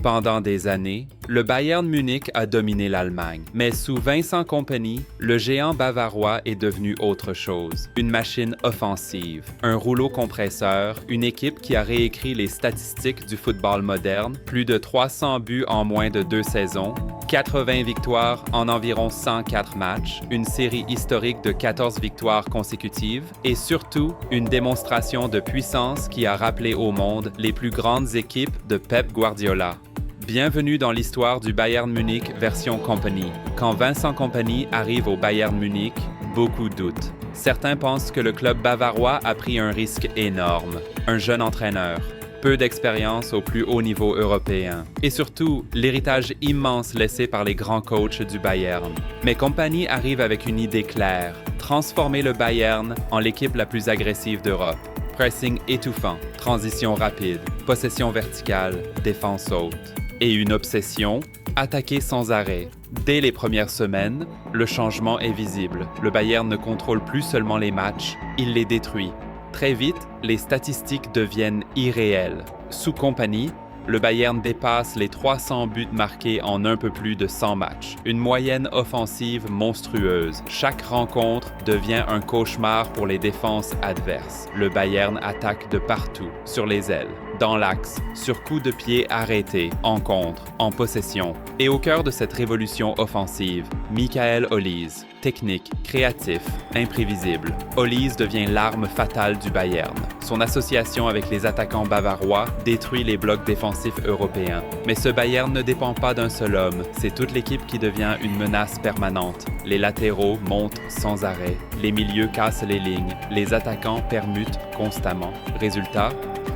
Pendant des années, le Bayern Munich a dominé l'Allemagne. Mais sous Vincent Kompany, le géant bavarois est devenu autre chose. Une machine offensive, un rouleau compresseur, une équipe qui a réécrit les statistiques du football moderne, plus de 300 buts en moins de 2 saisons, 80 victoires en environ 104 matchs, une série historique de 14 victoires consécutives et surtout une démonstration de puissance qui a rappelé au monde les plus grandes équipes de Pep Guardiola. Bienvenue dans l'histoire du Bayern Munich version Kompany. Quand Vincent Kompany arrive au Bayern Munich, beaucoup doutent. Certains pensent que le club bavarois a pris un risque énorme. Un jeune entraîneur, peu d'expérience au plus haut niveau européen, et surtout l'héritage immense laissé par les grands coachs du Bayern. Mais Kompany arrive avec une idée claire, transformer le Bayern en l'équipe la plus agressive d'Europe. Pressing étouffant, transition rapide, possession verticale, défense haute. Et une obsession, attaquer sans arrêt. Dès les premières semaines, le changement est visible. Le Bayern ne contrôle plus seulement les matchs, il les détruit. Très vite, les statistiques deviennent irréelles. Sous Kompany, le Bayern dépasse les 300 buts marqués en un peu plus de 100 matchs. Une moyenne offensive monstrueuse. Chaque rencontre devient un cauchemar pour les défenses adverses. Le Bayern attaque de partout, sur les ailes, dans l'axe, sur coups de pied arrêtés, en contre, en possession. Et au cœur de cette révolution offensive, Michael Olise. Technique, créatif, imprévisible. Olise devient l'arme fatale du Bayern. Son association avec les attaquants bavarois détruit les blocs défensifs européens. Mais ce Bayern ne dépend pas d'un seul homme, c'est toute l'équipe qui devient une menace permanente. Les latéraux montent sans arrêt, les milieux cassent les lignes, les attaquants permutent constamment. Résultat,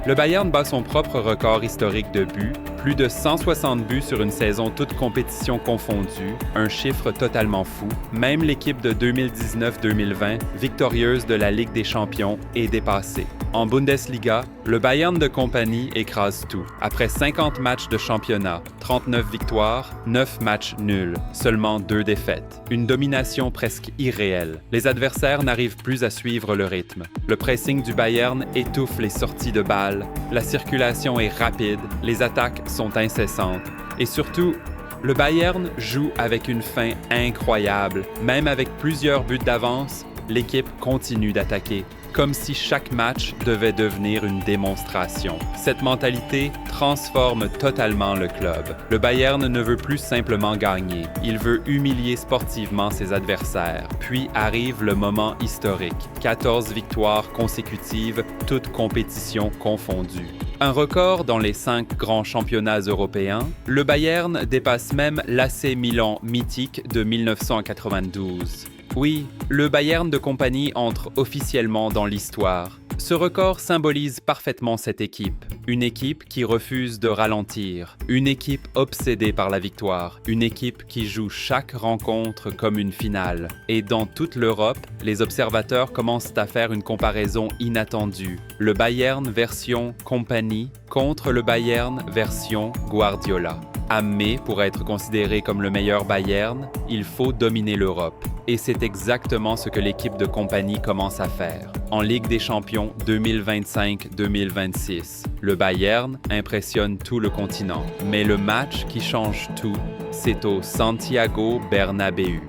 le Bayern bat son propre record historique de buts, plus de 160 buts sur une saison toute compétition confondue, un chiffre totalement fou. Même l'équipe de 2019-2020, victorieuse de la Ligue des Champions, est dépassée. En Bundesliga, le Bayern de Kompany écrase tout. Après 50 matchs de championnat, 39 victoires, 9 matchs nuls, seulement 2 défaites. Une domination presque irréelle. Les adversaires n'arrivent plus à suivre le rythme. Le pressing du Bayern étouffe les sorties de balles, la circulation est rapide, les attaques sont incessantes. Et surtout, le Bayern joue avec une fin incroyable. Même avec plusieurs buts d'avance, l'équipe continue d'attaquer, comme si chaque match devait devenir une démonstration. Cette mentalité transforme totalement le club. Le Bayern ne veut plus simplement gagner, il veut humilier sportivement ses adversaires. Puis arrive le moment historique, 14 victoires consécutives, toutes compétitions confondues. Un record dans les 5 grands championnats européens, le Bayern dépasse même l'AC Milan mythique de 1992. Oui, le Bayern de Kompany entre officiellement dans l'histoire. Ce record symbolise parfaitement cette équipe. Une équipe qui refuse de ralentir. Une équipe obsédée par la victoire. Une équipe qui joue chaque rencontre comme une finale. Et dans toute l'Europe, les observateurs commencent à faire une comparaison inattendue. Le Bayern version Kompany contre le Bayern version Guardiola. Mais pour être considéré comme le meilleur Bayern, il faut dominer l'Europe. Et c'est exactement ce que l'équipe de Kompany commence à faire. En Ligue des Champions 2025-2026, le Bayern impressionne tout le continent. Mais le match qui change tout, c'est au Santiago Bernabéu,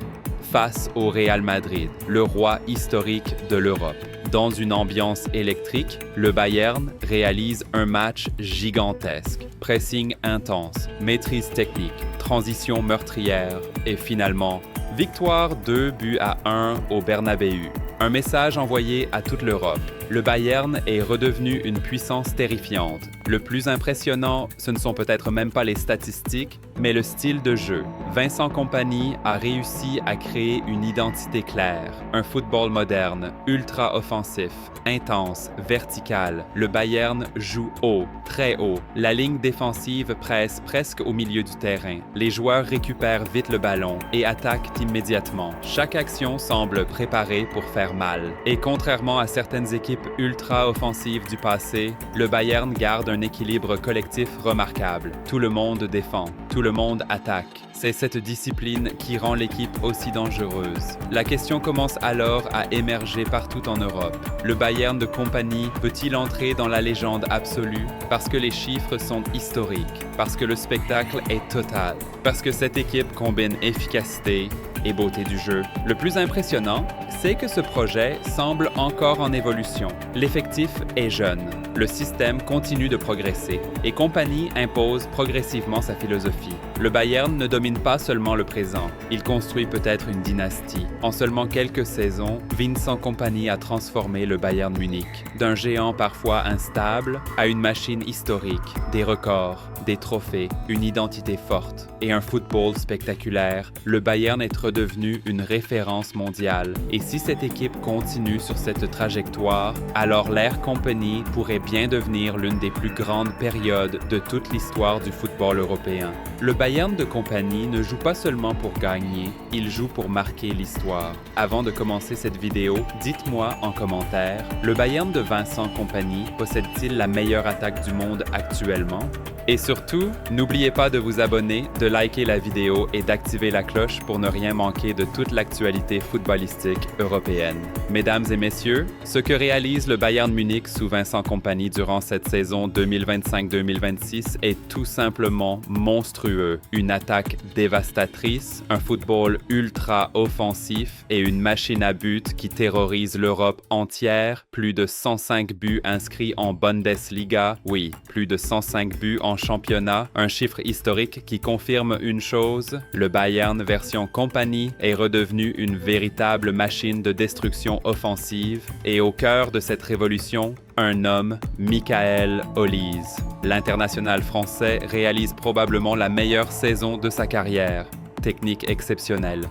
face au Real Madrid, le roi historique de l'Europe. Dans une ambiance électrique, le Bayern réalise un match gigantesque. Pressing intense, maîtrise technique, transition meurtrière et finalement, victoire 2-1 au Bernabéu. Un message envoyé à toute l'Europe. Le Bayern est redevenu une puissance terrifiante. Le plus impressionnant, ce ne sont peut-être même pas les statistiques, mais le style de jeu. Vincent Kompany a réussi à créer une identité claire. Un football moderne, ultra offensif, intense, vertical. Le Bayern joue haut, très haut. La ligne défensive presse presque au milieu du terrain. Les joueurs récupèrent vite le ballon et attaquent immédiatement. Chaque action semble préparée pour faire mal. Et contrairement à certaines équipes équipe ultra-offensive du passé, le Bayern garde un équilibre collectif remarquable. Tout le monde défend, tout le monde attaque. C'est cette discipline qui rend l'équipe aussi dangereuse. La question commence alors à émerger partout en Europe. Le Bayern de Compagnie peut-il entrer dans la légende absolue parce que les chiffres sont historiques, parce que le spectacle est total, parce que cette équipe combine efficacité et beauté du jeu. Le plus impressionnant, c'est que ce projet semble encore en évolution. L'effectif est jeune, le système continue de progresser et Compagnie impose progressivement sa philosophie. Le Bayern ne domine pas seulement le présent, il construit peut-être une dynastie. En seulement quelques saisons, Vincent Kompany a transformé le Bayern Munich d'un géant parfois instable à une machine historique, des records, des trophées, une identité forte et un football spectaculaire. Le Bayern est redevenu une référence mondiale. Et si cette équipe continue sur cette trajectoire, alors l'ère Kompany pourrait bien devenir l'une des plus grandes périodes de toute l'histoire du football européen. Le Bayern de Compagnie ne joue pas seulement pour gagner, il joue pour marquer l'histoire. Avant de commencer cette vidéo, dites-moi en commentaire, le Bayern de Vincent Kompany possède-t-il la meilleure attaque du monde actuellement? Et surtout, n'oubliez pas de vous abonner, de liker la vidéo et d'activer la cloche pour ne rien manquer de toute l'actualité footballistique européenne. Mesdames et messieurs, ce que réalise le Bayern Munich sous Vincent Kompany durant cette saison 2025-2026 est tout simplement monstrueux. Une attaque dévastatrice, un football ultra offensif et une machine à but qui terrorise l'Europe entière. Plus de 105 buts inscrits en Bundesliga, oui, plus de 105 buts en championnat, un chiffre historique qui confirme une chose, le Bayern version Kompany est redevenu une véritable machine de destruction offensive et au cœur de cette révolution, un homme, Michael Olise. L'international français réalise probablement la meilleure saison de sa carrière. Technique exceptionnelle,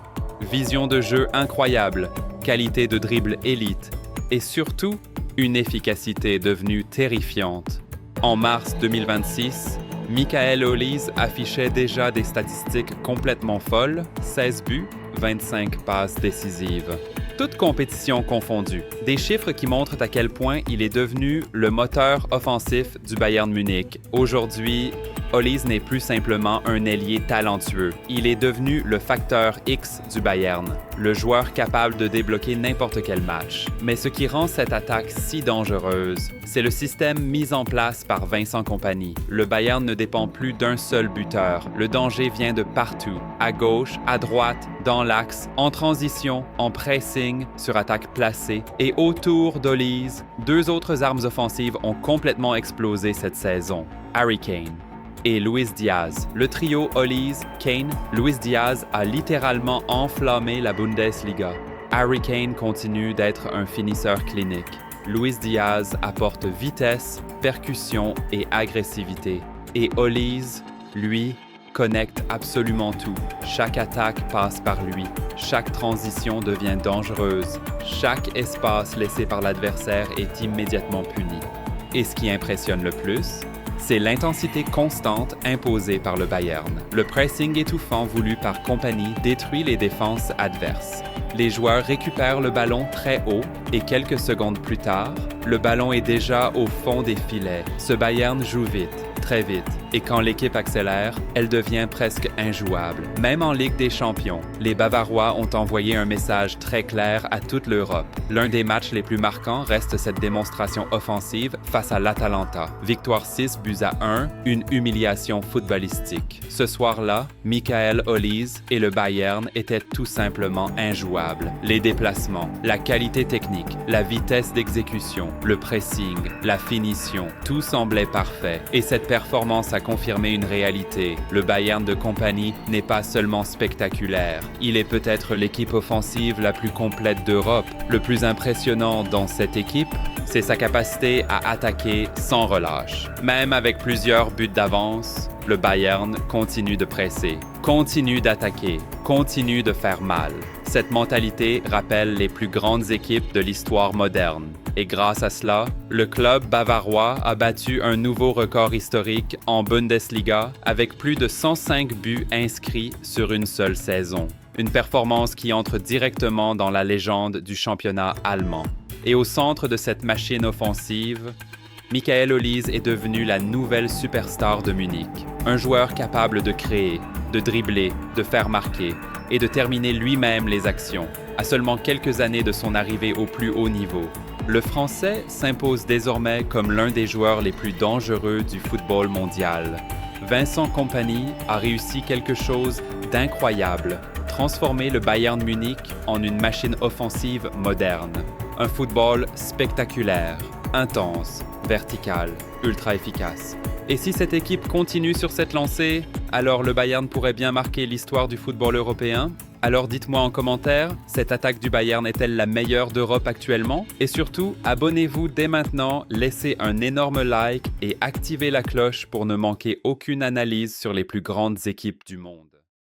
vision de jeu incroyable, qualité de dribble élite et surtout, une efficacité devenue terrifiante. En mars 2026, Michael Olise affichait déjà des statistiques complètement folles, 16 buts, 25 passes décisives. Toutes compétitions confondues, des chiffres qui montrent à quel point il est devenu le moteur offensif du Bayern Munich. Aujourd'hui, Olise n'est plus simplement un ailier talentueux. Il est devenu le facteur X du Bayern, le joueur capable de débloquer n'importe quel match. Mais ce qui rend cette attaque si dangereuse, c'est le système mis en place par Vincent Kompany. Le Bayern ne dépend plus d'un seul buteur. Le danger vient de partout, à gauche, à droite, dans l'axe, en transition, en pressing, sur attaque placée. Et autour d'Olise, deux autres armes offensives ont complètement explosé cette saison. Harry Kane et Luis Diaz. Le trio Olise, Kane, Luis Diaz a littéralement enflammé la Bundesliga. Harry Kane continue d'être un finisseur clinique. Luis Diaz apporte vitesse, percussion et agressivité. Et Olise, lui, connecte absolument tout. Chaque attaque passe par lui. Chaque transition devient dangereuse. Chaque espace laissé par l'adversaire est immédiatement puni. Et ce qui impressionne le plus, c'est l'intensité constante imposée par le Bayern. Le pressing étouffant voulu par Kompany détruit les défenses adverses. Les joueurs récupèrent le ballon très haut et quelques secondes plus tard, le ballon est déjà au fond des filets. Ce Bayern joue vite, très vite, et quand l'équipe accélère, elle devient presque injouable. Même en Ligue des Champions, les Bavarois ont envoyé un message très clair à toute l'Europe. L'un des matchs les plus marquants reste cette démonstration offensive face à l'Atalanta. Victoire 6-1, une humiliation footballistique. Ce soir-là, Michael Olise et le Bayern étaient tout simplement injouables. Les déplacements, la qualité technique, la vitesse d'exécution, le pressing, la finition, tout semblait parfait. Et cette performance a confirmé une réalité. Le Bayern de Kompany n'est pas seulement spectaculaire. Il est peut-être l'équipe offensive la plus complète d'Europe. Le plus impressionnant dans cette équipe, c'est sa capacité à attaquer sans relâche. Même avec plusieurs buts d'avance, le Bayern continue de presser, continue d'attaquer, continue de faire mal. Cette mentalité rappelle les plus grandes équipes de l'histoire moderne. Et grâce à cela, le club bavarois a battu un nouveau record historique en Bundesliga avec plus de 105 buts inscrits sur une seule saison. Une performance qui entre directement dans la légende du championnat allemand. Et au centre de cette machine offensive, Michael Olise est devenu la nouvelle superstar de Munich. Un joueur capable de créer, de dribbler, de faire marquer et de terminer lui-même les actions. À seulement quelques années de son arrivée au plus haut niveau, le Français s'impose désormais comme l'un des joueurs les plus dangereux du football mondial. Vincent Kompany a réussi quelque chose d'incroyable, transformer le Bayern Munich en une machine offensive moderne. Un football spectaculaire, intense, vertical, ultra efficace. Et si cette équipe continue sur cette lancée, alors le Bayern pourrait bien marquer l'histoire du football européen? Alors dites-moi en commentaire, cette attaque du Bayern est-elle la meilleure d'Europe actuellement? Et surtout, abonnez-vous dès maintenant, laissez un énorme like et activez la cloche pour ne manquer aucune analyse sur les plus grandes équipes du monde.